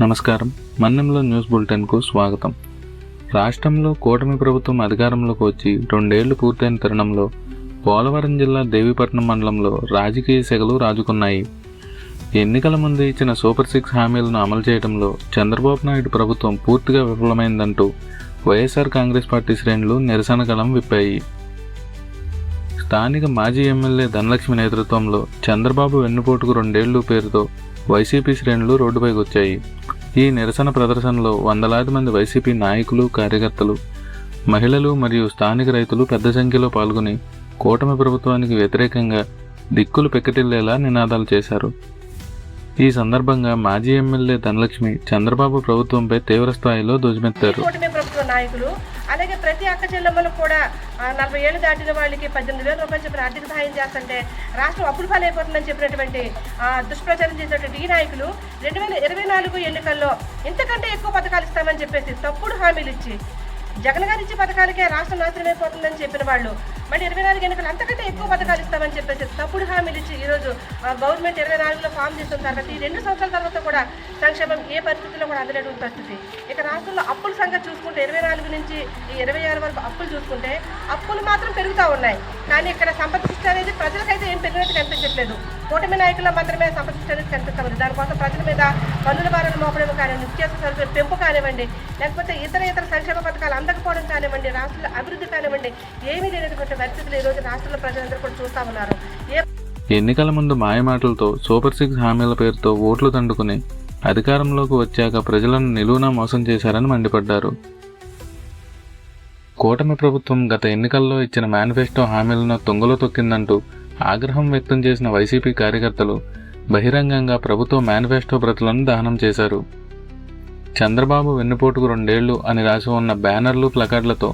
నమస్కారం. మన్నెంలో న్యూస్ బులెటిన్కు స్వాగతం. రాష్ట్రంలో కూటమి ప్రభుత్వం అధికారంలోకి వచ్చి 2 ఏళ్లు పూర్తయిన తరుణంలో పోలవరం జిల్లా దేవీపట్నం మండలంలో రాజకీయ సెగలు రాజుకున్నాయి. ఎన్నికల ముందు ఇచ్చిన సూపర్ 6 హామీలను అమలు చేయడంలో చంద్రబాబు నాయుడు ప్రభుత్వం పూర్తిగా విఫలమైందంటూ వైఎస్ఆర్ కాంగ్రెస్ పార్టీ శ్రేణులు నిరసన గళం విప్పాయి. స్థానిక మాజీ ఎమ్మెల్యే ధనలక్ష్మి నేతృత్వంలో చంద్రబాబు వెన్నుపోటుకు 2 ఏళ్లు పేరుతో వైసీపీ శ్రేణులు రోడ్డుపైకి వచ్చాయి. ఈ నిరసన ప్రదర్శనలో వందలాది మంది వైసీపీ నాయకులు, కార్యకర్తలు, మహిళలు మరియు స్థానిక రైతులు పెద్ద సంఖ్యలో పాల్గొని కూటమి ప్రభుత్వానికి వ్యతిరేకంగా దిక్కులు పెక్కటిల్లేలా నినాదాలు చేశారు. ఈ సందర్భంగా మాజీ ఎమ్మెల్యే ధనలక్ష్మి చంద్రబాబు ప్రభుత్వంపై తీవ్ర స్థాయిలో ధ్వజమెత్తారు. నాయకులు అలాగే ప్రతి అక్క చెల్లెమ్మలు కూడా 40 ఏళ్ళు దాటిన వాళ్ళకి 18,000 రూపాయలు చెప్పిన ఆర్థిక సహాయం చేస్తుంటే రాష్ట్రం అప్పులు పాలైపోతుందని చెప్పినటువంటి దుష్ప్రచారం చేసినటువంటి ఈ నాయకులు 2024 ఎన్నికల్లో ఇంతకంటే ఎక్కువ పథకాలు ఇస్తామని చెప్పేసి తప్పుడు హామీలు ఇచ్చి జగన్ గారు ఇచ్చే పథకాలకే రాష్ట్రం నాశనమైపోతుందని చెప్పిన వాళ్ళు మళ్ళీ 24 ఎన్నికలు అంతకంటే ఎక్కువ పథకాలు ఇస్తామని చెప్పేసి తప్పుడు హామీలు ఇచ్చి ఈరోజు గవర్నమెంట్ 24లో ఫామ్ చేసిన తర్వాత ఈ 2 సంవత్సరాల తర్వాత కూడా సంక్షేమం ఏ పరిస్థితుల్లో కూడా అందలేటువంటి పరిస్థితి. ఇక రాష్ట్రంలో అప్పుల సంగతి చూసుకుంటే 24 నుంచి ఈ 26 వరకు అప్పులు చూసుకుంటే అప్పులు మాత్రం పెరుగుతూ ఉన్నాయి. కానీ ఇక్కడ సంపద సృష్టి అనేది ప్రజలకైతే ఏం పెరిగినట్టు కనిపించట్లేదు. కూటమి నాయకుల్లో మాత్రమే సంపద సృష్టి అనేది కనిపిస్తుంది. దానికోసం ప్రజల మీద పన్నుల భారాలు మోపడం కానివ్వండి, నిత్యావసర సరుకుల పెంపు కానివ్వండి, లేకపోతే ఇతర సంక్షేమ పథకాలు అందకపోవడం కానివ్వండి, రాష్ట్రంలో అభివృద్ధి కానివ్వండి, ఏమీ లేనటువంటి పరిస్థితులు ఈరోజు రాష్ట్రంలో ప్రజలందరూ కూడా చూస్తూ ఉన్నారు. ఎన్నికల ముందు మాయమాటలతో సూపర్ 6 హామీల పేరుతో ఓట్లు దండుకుని అధికారంలోకి వచ్చాక ప్రజలను నిలువునా మోసం చేశారని మండిపడ్డారు. కూటమి ప్రభుత్వం గత ఎన్నికల్లో ఇచ్చిన మేనిఫెస్టో హామీలను తుంగలో తొక్కిందంటూ ఆగ్రహం వ్యక్తం చేసిన వైసీపీ కార్యకర్తలు బహిరంగంగా ప్రభుత్వ మేనిఫెస్టో ప్రతులను దహనం చేశారు. చంద్రబాబు వెన్నుపోటుకు 2 ఏళ్లు అని రాసి ఉన్న బ్యానర్లు, ప్లకార్డులతో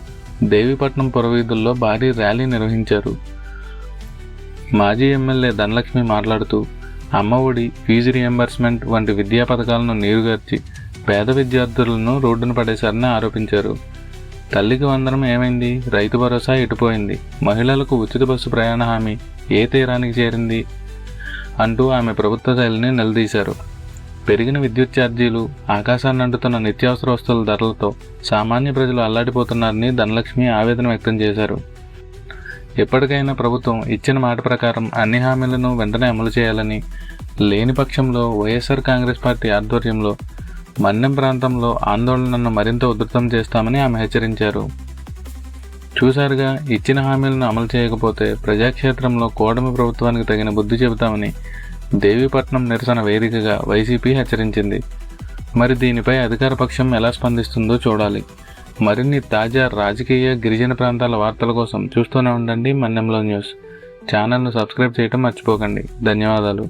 దేవీపట్నం పురవీధుల్లో భారీ ర్యాలీ నిర్వహించారు. మాజీ ఎమ్మెల్యే ధనలక్ష్మి మాట్లాడుతూ అమ్మ ఒడి, ఫీజు రియంబర్స్మెంట్ వంటి విద్యా పథకాలను నీరుగార్చి పేద విద్యార్థులను రోడ్డున పడేశారని ఆరోపించారు. తల్లికి వందనం ఏమైంది? రైతు భరోసా ఎటుపోయింది? మహిళలకు ఉచిత బస్సు ప్రయాణ హామీ ఏ తీరానికి చేరింది? అంటూ ఆమె ప్రభుత్వ శైలిని నిలదీశారు. పెరిగిన విద్యుత్ ఛార్జీలు, ఆకాశాన్ని అంటుతున్న నిత్యావసర వస్తువుల ధరలతో సామాన్య ప్రజలు అల్లాడిపోతున్నారని ధనలక్ష్మి ఆవేదన వ్యక్తం చేశారు. ఎప్పటికైనా ప్రభుత్వం ఇచ్చిన మాట ప్రకారం అన్ని హామీలను వెంటనే అమలు చేయాలని, లేని పక్షంలో వైఎస్ఆర్ కాంగ్రెస్ పార్టీ ఆధ్వర్యంలో మన్నెం ప్రాంతంలో ఆందోళనను మరింత ఉధృతం చేస్తామని ఆమె హెచ్చరించారు. చూశారుగా, ఇచ్చిన హామీలను అమలు చేయకపోతే ప్రజాక్షేత్రంలో కూటమి ప్రభుత్వానికి తగిన బుద్ధి చెబుతామని దేవీపట్నం నిరసన వేదికగా వైసీపీ హెచ్చరించింది. మరి దీనిపై అధికార పక్షం ఎలా స్పందిస్తుందో చూడాలి. మరిన్ని తాజా రాజకీయ, గిరిజన ప్రాంతాల వార్తల కోసం చూస్తూనే ఉండండి మన్నెంలో న్యూస్. ఛానల్ను సబ్స్క్రైబ్ చేయడం మర్చిపోకండి. ధన్యవాదాలు.